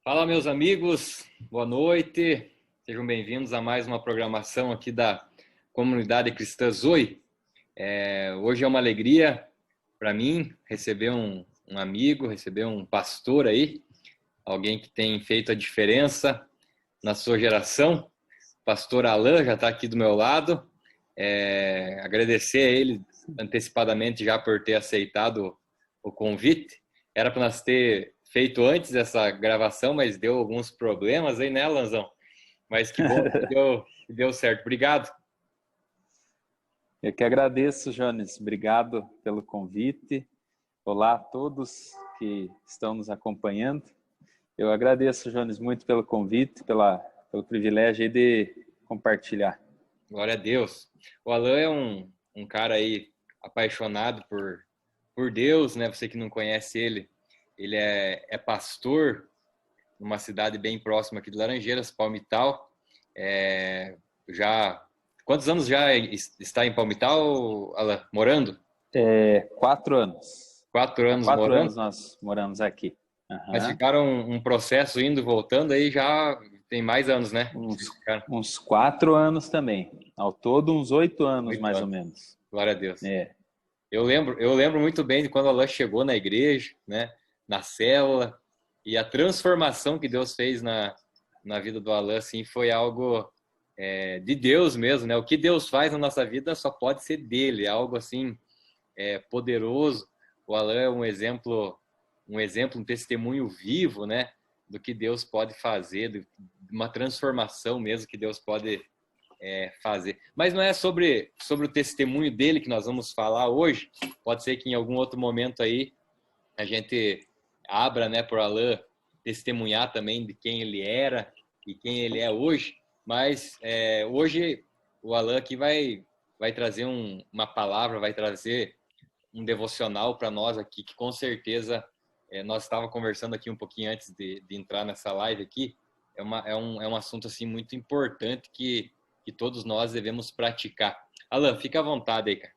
Fala, meus amigos, boa noite, sejam bem-vindos a mais uma programação aqui da Comunidade Cristã Zoe. Hoje é uma alegria para mim receber um amigo, receber um pastor aí, alguém que tem feito a diferença na sua geração. O pastor Alan já está aqui do meu lado. Agradecer a ele antecipadamente já por ter aceitado o convite. Era para nós ter feito antes dessa gravação, mas deu alguns problemas aí, né, Alanzão? Mas que bom que deu certo. Obrigado. Eu que agradeço, Jones. Obrigado pelo convite. Olá a todos que estão nos acompanhando. Eu agradeço, Jones, muito pelo convite, pelo privilégio aí de compartilhar. Glória a Deus. O Alan é um cara aí apaixonado por Deus, né? Você que não conhece ele é pastor numa cidade bem próxima aqui de Laranjeiras, Palmital. Quantos anos já está em Palmital, Alan, morando? 4 anos. 4 anos Há 4 morando? anos nós moramos aqui. Mas ficaram um processo indo e voltando aí já tem mais anos, né? Uns 4 anos também. Ao todo, uns 8 anos, 8 mais anos. ou menos. Glória a Deus. É. Eu lembro muito bem de quando o Alan chegou na igreja, né? Na célula, e a transformação que Deus fez na vida do Alan, assim, foi algo de Deus mesmo, né? O que Deus faz na nossa vida só pode ser dele, algo assim poderoso. O Alan é um exemplo, um testemunho vivo, né? Do que Deus pode fazer, de uma transformação mesmo que Deus pode fazer. Mas não é sobre o testemunho dele que nós vamos falar hoje. Pode ser que em algum outro momento aí a gente abra, né, para o Alan testemunhar também de quem ele era e quem ele é hoje. Mas hoje o Alan aqui vai trazer uma palavra, vai trazer um devocional para nós aqui, que com certeza nós estávamos conversando aqui um pouquinho antes de entrar nessa live aqui. É um assunto assim muito importante que todos nós devemos praticar. Alan, fica à vontade aí, cara.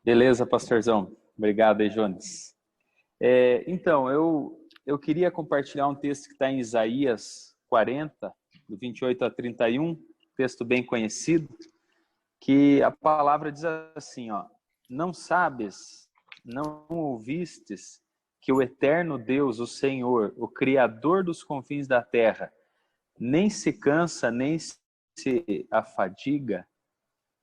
Beleza, pastorzão. Obrigado aí, Jones. Então, eu queria compartilhar um texto que está em Isaías 40, do 28 a 31, texto bem conhecido, que a palavra diz assim, ó: não sabes, não ouvistes que o eterno Deus, o Senhor, o Criador dos confins da terra, nem se cansa, nem se afadiga,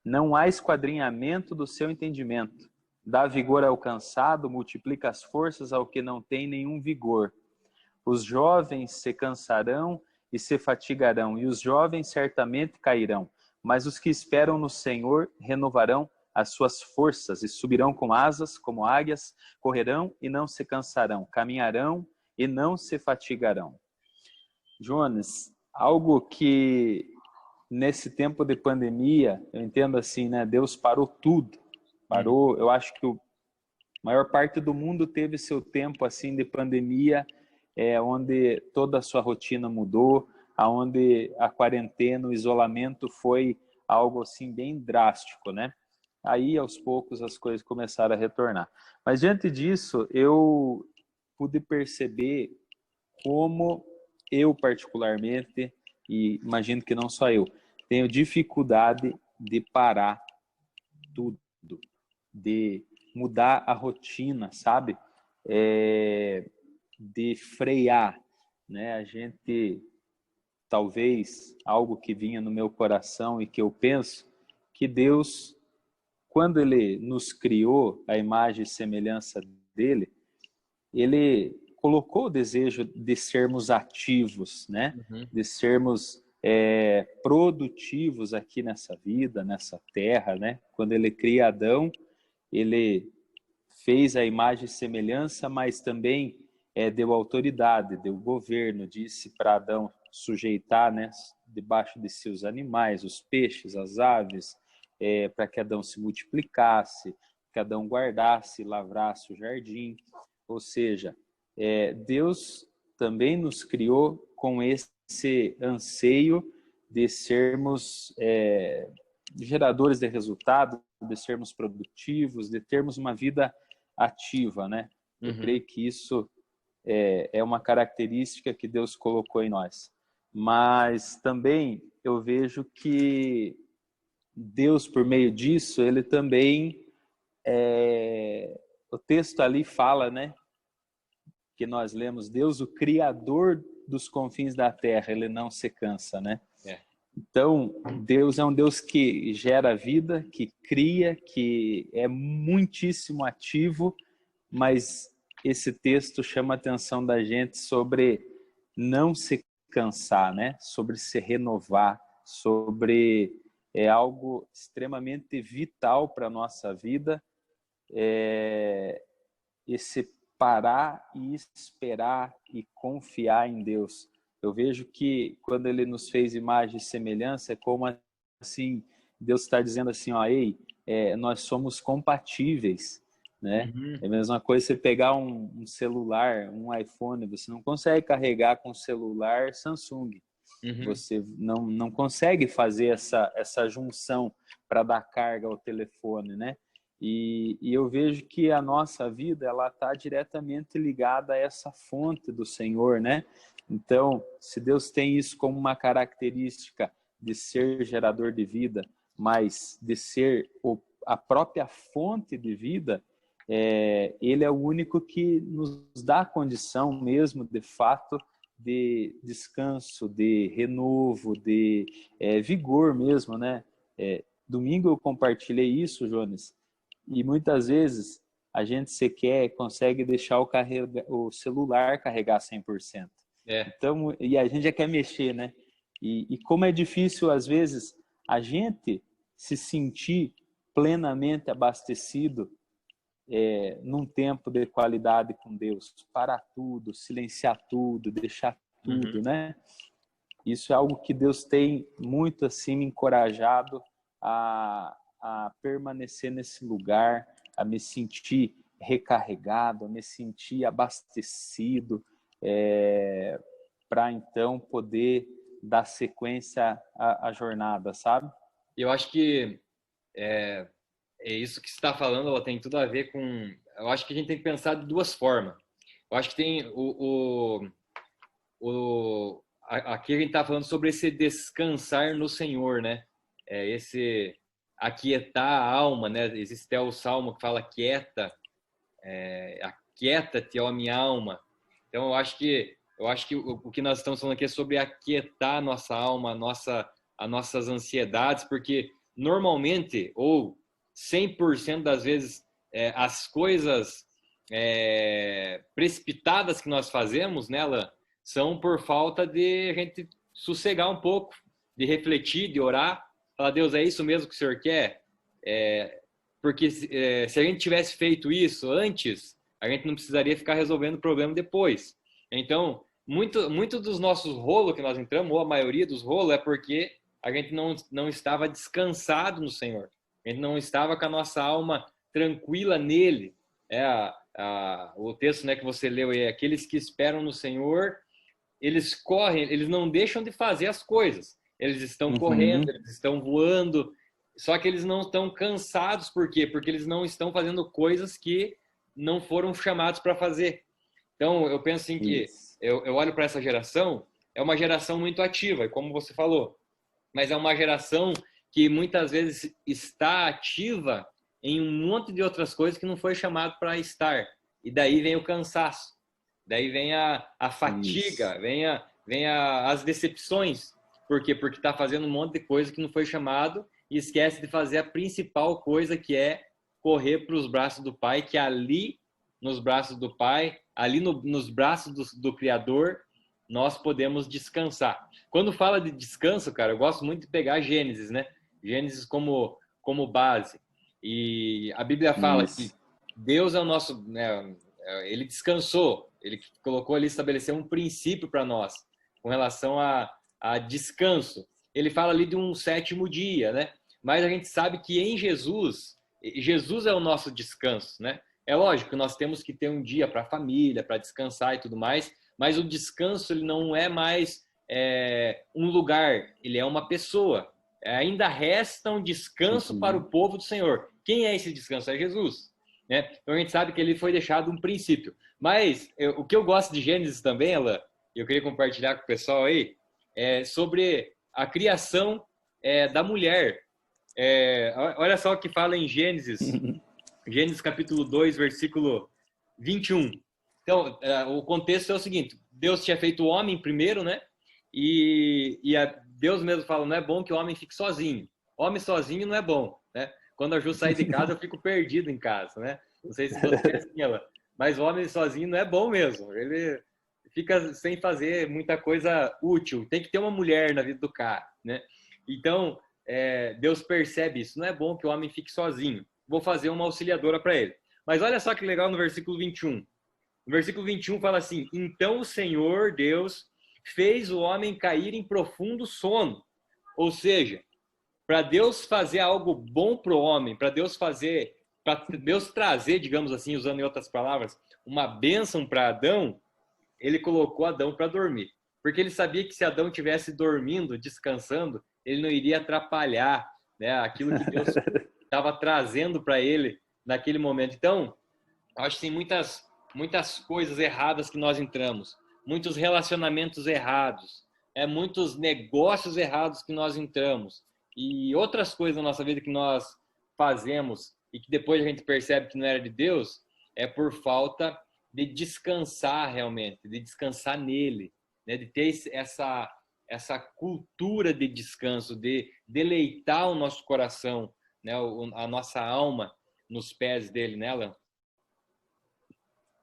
não há esquadrinhamento do seu entendimento. Dá vigor ao cansado, multiplica as forças ao que não tem nenhum vigor. Os jovens se cansarão e se fatigarão, e os jovens certamente cairão. Mas os que esperam no Senhor renovarão as suas forças e subirão com asas como águias, correrão e não se cansarão, caminharão e não se fatigarão. Jones, algo que nesse tempo de pandemia, eu entendo assim, né? Deus parou tudo. Parou, eu acho que a maior parte do mundo teve seu tempo assim de pandemia, onde toda a sua rotina mudou, aonde a quarentena, o isolamento foi algo assim bem drástico, né? Aí, aos poucos, as coisas começaram a retornar. Mas, diante disso, eu pude perceber como eu, particularmente, e imagino que não só eu, tenho dificuldade de parar tudo, de mudar a rotina, sabe? De frear, né? A gente, talvez, algo que vinha no meu coração e que eu penso, que Deus, quando Ele nos criou a imagem e semelhança dEle, Ele colocou o desejo de sermos ativos, né? De sermos produtivos aqui nessa vida, nessa terra, né? Quando Ele cria Adão, Ele fez a imagem e semelhança, mas também deu autoridade, deu governo, disse para Adão sujeitar, né, debaixo de si os animais, os peixes, as aves, para que Adão se multiplicasse, que Adão guardasse, lavrasse o jardim. Ou seja, Deus também nos criou com esse anseio de sermos geradores de resultado, de sermos produtivos, de termos uma vida ativa, né? Eu creio que isso é uma característica que Deus colocou em nós. Mas também eu vejo que Deus, por meio disso, ele também, o texto ali fala, né, que nós lemos, Deus, o Criador dos confins da terra, ele não se cansa, né? Então, Deus é um Deus que gera vida, que cria, que é muitíssimo ativo, mas esse texto chama a atenção da gente sobre não se cansar, né? Sobre se renovar, sobre algo extremamente vital para a nossa vida, esse parar e esperar e confiar em Deus. Eu vejo que quando ele nos fez imagem e semelhança, é como assim, Deus está dizendo assim, ó, ei, nós somos compatíveis, né? Uhum. É a mesma coisa você pegar um celular, um iPhone, você não consegue carregar com celular Samsung. Uhum. Você não consegue fazer essa junção para dar carga ao telefone, né? E eu vejo que a nossa vida ela está diretamente ligada a essa fonte do Senhor, né? Então, se Deus tem isso como uma característica de ser gerador de vida, mas de ser a própria fonte de vida, ele é o único que nos dá a condição mesmo, de fato, de descanso, de renovo, de vigor mesmo, né? Domingo eu compartilhei isso, Jones, e muitas vezes a gente sequer consegue deixar o celular carregar 100%. Então, e a gente já quer mexer, né? E como é difícil, às vezes, a gente se sentir plenamente abastecido num tempo de qualidade com Deus. Parar tudo, silenciar tudo, deixar tudo, né? Isso é algo que Deus tem muito, assim, me encorajado a permanecer nesse lugar, a me sentir recarregado, a me sentir abastecido, para então poder dar sequência à jornada, sabe? Eu acho que é isso que você está falando, ela tem tudo a ver com... Eu acho que a gente tem que pensar de duas formas. Eu acho que tem aqui a gente está falando sobre esse descansar no Senhor, né? Esse aquietar a alma, né? Existe até o Salmo que fala aquieta-te, ó minha alma. Então eu acho que o que nós estamos falando aqui é sobre aquietar a nossa alma, as nossas ansiedades, porque normalmente, ou 100% das vezes, as coisas precipitadas que nós fazemos nela são por falta de a gente sossegar um pouco, de refletir, de orar, falar, Deus, é isso mesmo que o Senhor quer? Porque se a gente tivesse feito isso antes, a gente não precisaria ficar resolvendo o problema depois. Então, muito dos nossos rolos que nós entramos, ou a maioria dos rolos, é porque a gente não estava descansado no Senhor. A gente não estava com a nossa alma tranquila nele. O texto, né, que você leu é: aqueles que esperam no Senhor, eles correm, eles não deixam de fazer as coisas. Eles estão correndo, eles estão voando, só que eles não estão cansados. Por quê? Porque eles não estão fazendo coisas que não foram chamados para fazer. Então, eu penso assim que eu olho para essa geração, é uma geração muito ativa, como você falou, mas é uma geração que muitas vezes está ativa em um monte de outras coisas que não foi chamado para estar. E daí vem o cansaço, daí vem a fatiga, vem as decepções. Por quê? Porque está fazendo um monte de coisa que não foi chamado e esquece de fazer a principal coisa, que é correr para os braços do Pai, que ali, nos braços do Pai, ali nos braços do Criador, nós podemos descansar. Quando fala de descanso, cara, eu gosto muito de pegar Gênesis, né? Gênesis como base. E a Bíblia fala que Deus é o nosso... né, ele descansou, ele colocou ali, estabeleceu um princípio para nós com relação a descanso. Ele fala ali de um 7º dia, né? Mas a gente sabe que em Jesus é o nosso descanso, né? É lógico que nós temos que ter um dia para a família, para descansar e tudo mais, mas o descanso ele não é mais um lugar, ele é uma pessoa. Ainda resta um descanso para o povo do Senhor. Quem é esse descanso? É Jesus. né? Então a gente sabe que ele foi deixado um princípio. Mas o que eu gosto de Gênesis também, Alan, e eu queria compartilhar com o pessoal aí, é sobre a criação da mulher. Olha só o que fala em Gênesis, Gênesis capítulo 2, versículo 21. Então, o contexto é o seguinte: Deus tinha feito o homem primeiro, né? Deus mesmo fala, não é bom que o homem fique sozinho. Homem sozinho não é bom, né? Quando a Ju sai de casa, eu fico perdido em casa, né? Não sei se você é assim, ela, mas o homem sozinho não é bom mesmo. Ele fica sem fazer muita coisa útil. Tem que ter uma mulher na vida do cara, né? Então, Deus percebe isso. Não é bom que o homem fique sozinho. Vou fazer uma auxiliadora para ele. Mas olha só que legal no versículo 21. No versículo 21 fala assim: então o Senhor Deus fez o homem cair em profundo sono. Ou seja, para Deus fazer algo bom para o homem, para Deus trazer, digamos assim, usando em outras palavras, uma bênção para Adão, ele colocou Adão para dormir. Porque ele sabia que se Adão estivesse dormindo, descansando, ele não iria atrapalhar, né, aquilo que Deus estava trazendo para ele naquele momento. Então, acho que tem muitas coisas erradas que nós entramos, muitos relacionamentos errados, muitos negócios errados que nós entramos e outras coisas na nossa vida que nós fazemos e que depois a gente percebe que não era de Deus, é por falta de descansar realmente, de descansar nele, né? De ter essa cultura de descanso, de deleitar o nosso coração, né? A nossa alma nos pés dele, né, Alan?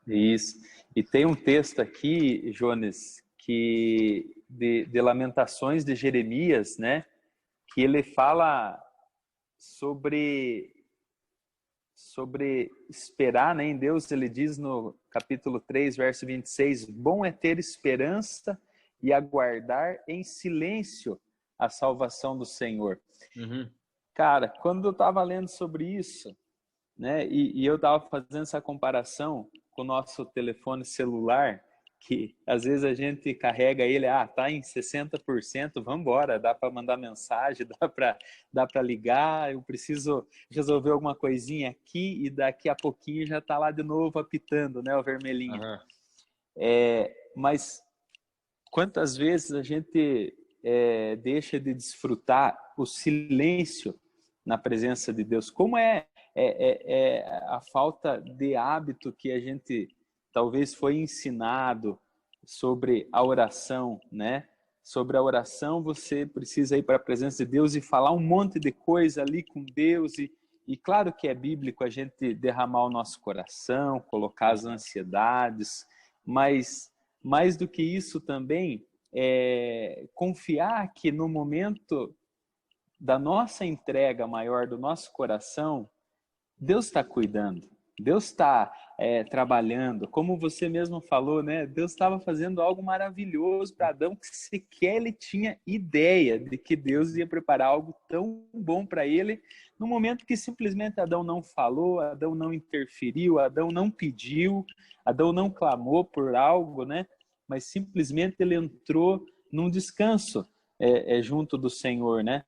Isso. E tem um texto aqui, Jones, que de Lamentações de Jeremias, né? Que ele fala sobre esperar, né, em Deus. Ele diz no capítulo 3, verso 26, bom é ter esperança e aguardar em silêncio a salvação do Senhor. Uhum. Cara, quando eu estava lendo sobre isso, né, e eu estava fazendo essa comparação com o nosso telefone celular, que às vezes a gente carrega ele, tá em 60%, vamos embora, dá para mandar mensagem, dá para ligar, eu preciso resolver alguma coisinha aqui e daqui a pouquinho já está lá de novo apitando, né, o vermelhinho. Uhum. Mas quantas vezes a gente deixa de desfrutar o silêncio na presença de Deus? Como é a falta de hábito que a gente talvez foi ensinado sobre a oração, né? Sobre a oração, você precisa ir para a presença de Deus e falar um monte de coisa ali com Deus. E claro que é bíblico a gente derramar o nosso coração, colocar as ansiedades, mas mais do que isso também, confiar que no momento da nossa entrega maior, do nosso coração, Deus está cuidando, Deus está trabalhando. Como você mesmo falou, né? Deus estava fazendo algo maravilhoso para Adão, que sequer ele tinha ideia de que Deus ia preparar algo tão bom para ele, no momento que simplesmente Adão não falou, Adão não interferiu, Adão não pediu, Adão não clamou por algo, né? Mas simplesmente ele entrou num descanso junto do Senhor, né?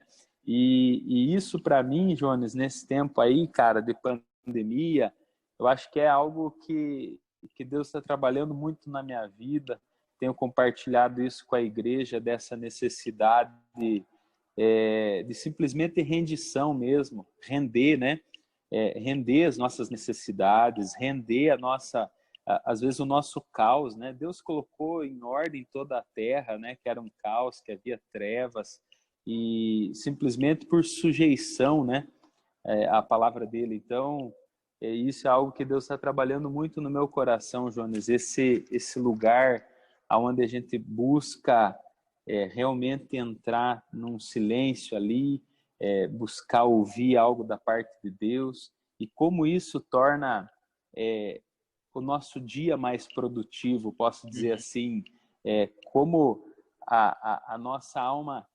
E isso para mim, Jones, nesse tempo aí, cara, de pandemia, eu acho que é algo que Deus está trabalhando muito na minha vida. Tenho compartilhado isso com a igreja, dessa necessidade de simplesmente rendição mesmo, render, né? Render as nossas necessidades, render às vezes o nosso caos, né? Deus colocou em ordem toda a terra, né? Que era um caos, que havia trevas, e simplesmente por sujeição, né, a palavra dele. Então, isso é algo que Deus está trabalhando muito no meu coração, Jonas, esse lugar onde a gente busca realmente entrar num silêncio ali, buscar ouvir algo da parte de Deus, e como isso torna o nosso dia mais produtivo, posso dizer assim, como a nossa alma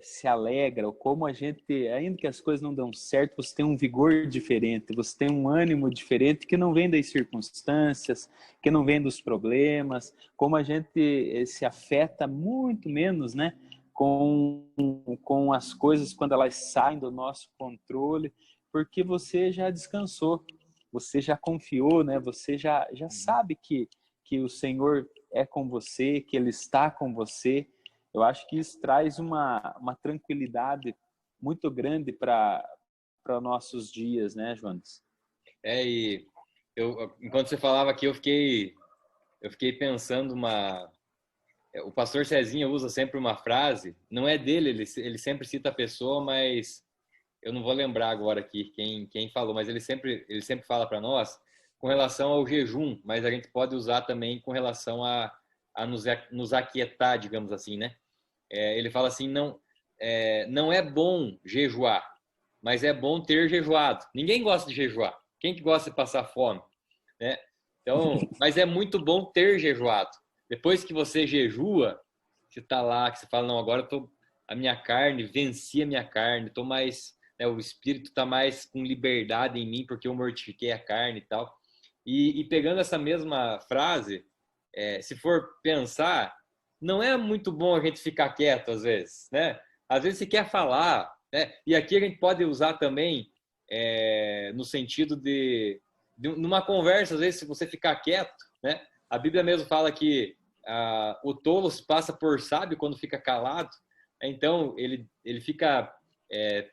se alegra, ou como a gente, ainda que as coisas não dão certo, você tem um vigor diferente, você tem um ânimo diferente que não vem das circunstâncias, que não vem dos problemas, como a gente se afeta muito menos, né, com as coisas quando elas saem do nosso controle, porque você já descansou. você já confiou, né? Você já sabe que o Senhor é com você, que Ele está com você. Eu acho que isso traz uma tranquilidade muito grande para nossos dias, né, Jones? E enquanto você falava aqui, eu fiquei pensando o pastor Cezinha usa sempre uma frase, não é dele, ele sempre cita a pessoa, mas eu não vou lembrar agora aqui quem falou, mas ele sempre fala para nós com relação ao jejum, mas a gente pode usar também com relação a nos aquietar, digamos assim, né? Ele fala assim, não é bom jejuar, mas é bom ter jejuado. Ninguém gosta de jejuar. Quem que gosta de passar fome, né? Então, mas é muito bom ter jejuado. Depois que você jejua, você está lá, que você fala, não, agora a minha carne, venci a minha carne, tô mais, né, o espírito está mais com liberdade em mim porque eu mortifiquei a carne e tal. E pegando essa mesma frase, se for pensar, não é muito bom a gente ficar quieto às vezes, né? Às vezes você quer falar, né? E aqui a gente pode usar também no sentido numa conversa, às vezes, se você ficar quieto, né? A Bíblia mesmo fala que o tolo se passa por sábio quando fica calado. Então, ele fica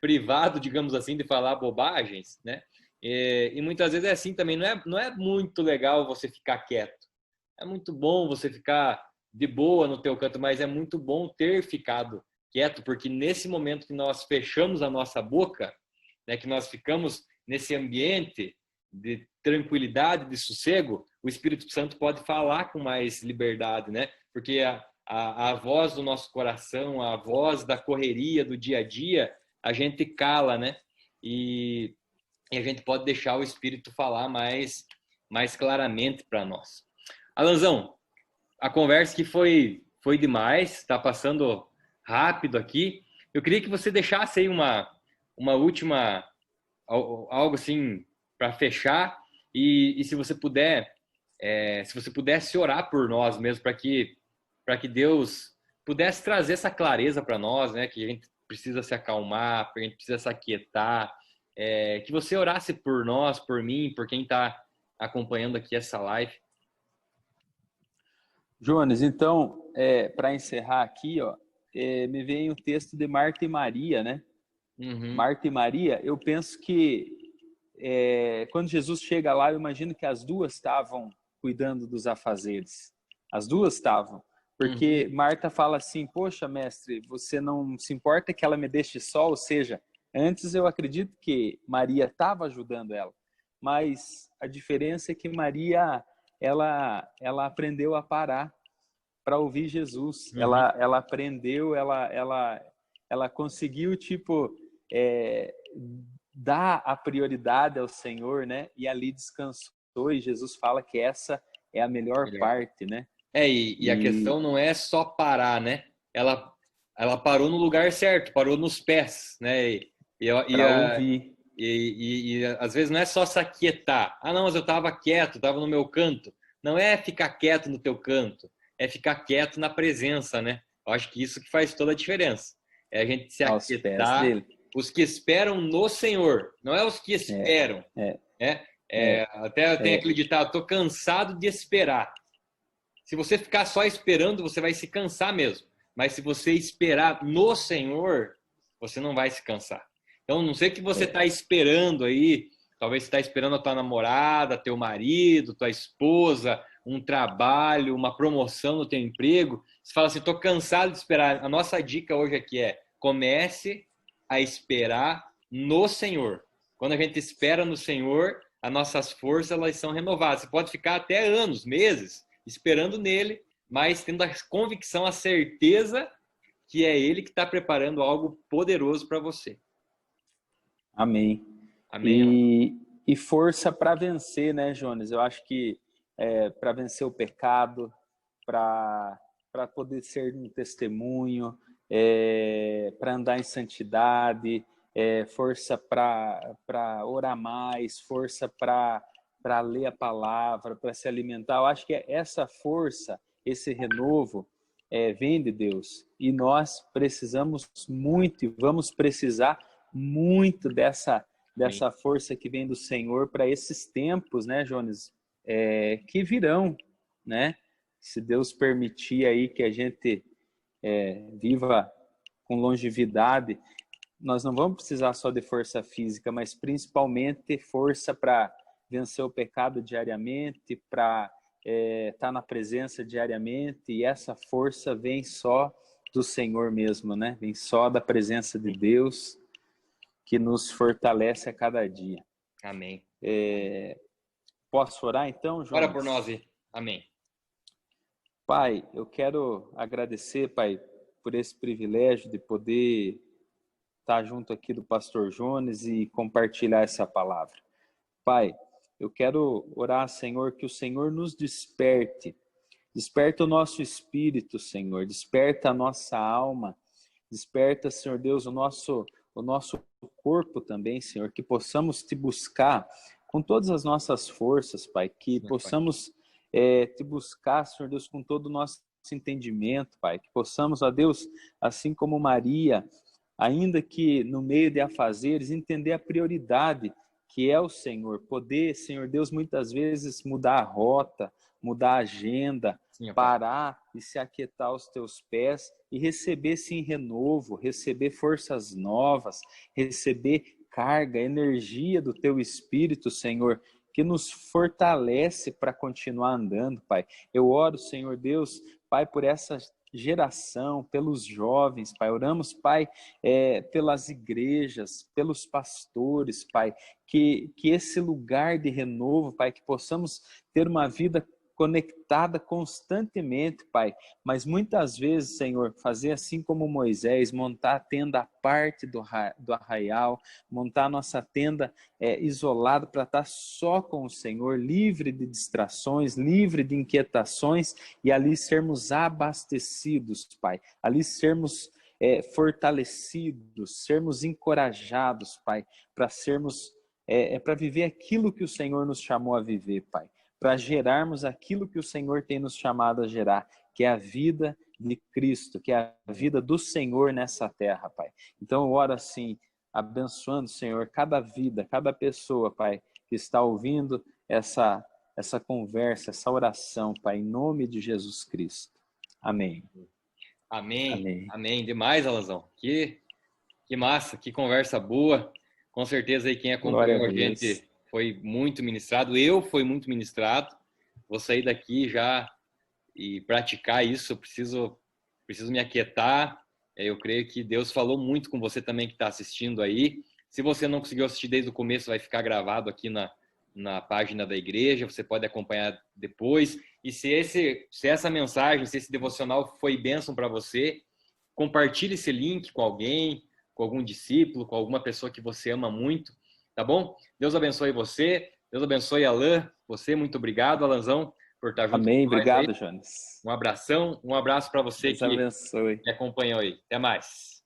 privado, digamos assim, de falar bobagens, né? E muitas vezes é assim também. Não é muito legal você ficar quieto. É muito bom você ficar de boa no teu canto, mas é muito bom ter ficado quieto, porque nesse momento que nós fechamos a nossa boca, né, que nós ficamos nesse ambiente de tranquilidade, de sossego, o Espírito Santo pode falar com mais liberdade, né? Porque a voz do nosso coração, a voz da correria do dia a dia, a gente cala, né? E a gente pode deixar o Espírito falar mais claramente para nós. Alanzão, a conversa que foi demais, está passando rápido aqui. Eu queria que você deixasse aí uma última, algo assim, para fechar. E se você puder, se você pudesse orar por nós mesmo, para que Deus pudesse trazer essa clareza para nós, né? Que a gente precisa se acalmar, que a gente precisa se aquietar. Que você orasse por nós, por mim, por quem está acompanhando aqui essa live. Jones, então, para encerrar aqui, ó, me vem o texto de Marta e Maria, né? Uhum. Marta e Maria, eu penso que quando Jesus chega lá, eu imagino que as duas estavam cuidando dos afazeres. As duas estavam. Porque Marta fala assim, poxa, mestre, você não se importa que ela me deixe só? Ou seja, antes eu acredito que Maria estava ajudando ela. Mas a diferença é que Maria, ela aprendeu a parar para ouvir Jesus. Ela aprendeu, ela conseguiu, tipo, dar a prioridade ao Senhor, né? E ali descansou, e Jesus fala que essa é a melhor parte, né? E a questão não é só parar, né? Ela parou no lugar certo, parou nos pés, né? Para ouvir. E às vezes não é só se aquietar. Ah, não, mas eu estava quieto, estava no meu canto. Não é ficar quieto no teu canto, é ficar quieto na presença, né? Eu acho que isso que faz toda a diferença. É a gente se aos pés aquietar. dele. Os que esperam no Senhor, não é os que esperam. Até tem aquele ditado, estou cansado de esperar. Se você ficar só esperando, você vai se cansar mesmo. Mas se você esperar no Senhor, você não vai se cansar. Então, não sei o que você está esperando aí. Talvez você está esperando a tua namorada, teu marido, tua esposa, um trabalho, uma promoção no teu emprego. Você fala assim, estou cansado de esperar. A nossa dica hoje aqui comece a esperar no Senhor. Quando a gente espera no Senhor, as nossas forças elas são renovadas. Você pode ficar até anos, meses, esperando nele, mas tendo a convicção, a certeza que é ele que está preparando algo poderoso para você. Amém. Amém. E força para vencer, né, Jones? Eu acho que para vencer o pecado, para poder ser um testemunho, para andar em santidade, força para orar mais, força para ler a palavra, para se alimentar. Eu acho que essa força, esse renovo, vem de Deus. E nós precisamos muito, e vamos precisar muito dessa dessa força que vem do Senhor para esses tempos, né, Jones, que virão, né? Se Deus permitir aí que a gente viva com longevidade, nós não vamos precisar só de força física, mas principalmente força para vencer o pecado diariamente, para estar na presença diariamente, e essa força vem só do Senhor mesmo, né? Vem só da presença de Deus, que nos fortalece a cada dia. Amém. Posso orar então, João? Ora por nós, amém. Pai, eu quero agradecer, Pai, por esse privilégio de poder estar junto aqui do pastor Jones e compartilhar essa palavra. Pai, eu quero orar, Senhor, que o Senhor nos desperte. Desperta o nosso espírito, Senhor. Desperta a nossa alma. Desperta, Senhor Deus, o nosso corpo também, Senhor. Que possamos te buscar com todas as nossas forças, Pai. Que possamos te buscar, Senhor Deus, com todo o nosso entendimento, Pai. Que possamos, ó Deus, assim como Maria, ainda que no meio de afazeres, entender a prioridade que é o Senhor. Poder, Senhor Deus, muitas vezes mudar a rota, mudar a agenda, parar e se aquietar aos teus pés e receber, sim, renovo, receber forças novas, receber carga, energia do teu Espírito, Senhor, que nos fortalece para continuar andando, Pai. Eu oro, Senhor Deus, Pai, por essa geração, pelos jovens, Pai. Oramos, Pai, pelas igrejas, pelos pastores, Pai, que esse lugar de renovo, Pai, que possamos ter uma vida conectada constantemente, Pai, mas muitas vezes, Senhor, fazer assim como Moisés, montar a tenda à parte do arraial, montar a nossa tenda isolada para estar só com o Senhor, livre de distrações, livre de inquietações, e ali sermos abastecidos, Pai, ali sermos fortalecidos, sermos encorajados, Pai, para sermos, para viver aquilo que o Senhor nos chamou a viver, Pai, para gerarmos aquilo que o Senhor tem nos chamado a gerar, que é a vida de Cristo, que é a vida do Senhor nessa terra, Pai. Então eu oro assim, abençoando, Senhor, cada vida, cada pessoa, Pai, que está ouvindo essa conversa, essa oração, Pai, em nome de Jesus Cristo. Amém. Amém. Amém. Amém. Demais, Alanzão. Que massa, que conversa boa. Com certeza aí quem acompanhou a gente foi muito ministrado. Eu fui muito ministrado. Vou sair daqui já e praticar isso. Eu preciso me aquietar. Eu creio que Deus falou muito com você também que está assistindo aí. Se você não conseguiu assistir desde o começo, vai ficar gravado aqui na página da igreja. Você pode acompanhar depois. E se essa mensagem, se esse devocional foi bênção para você, compartilhe esse link com alguém, com algum discípulo, com alguma pessoa que você ama muito. Tá bom? Deus abençoe você. Deus abençoe Alan. Você, muito obrigado, Alanzão, por estar junto. Amém. Obrigado, Jones. Um abração. Um abraço para você Deus abençoe. que acompanhou aí. Até mais.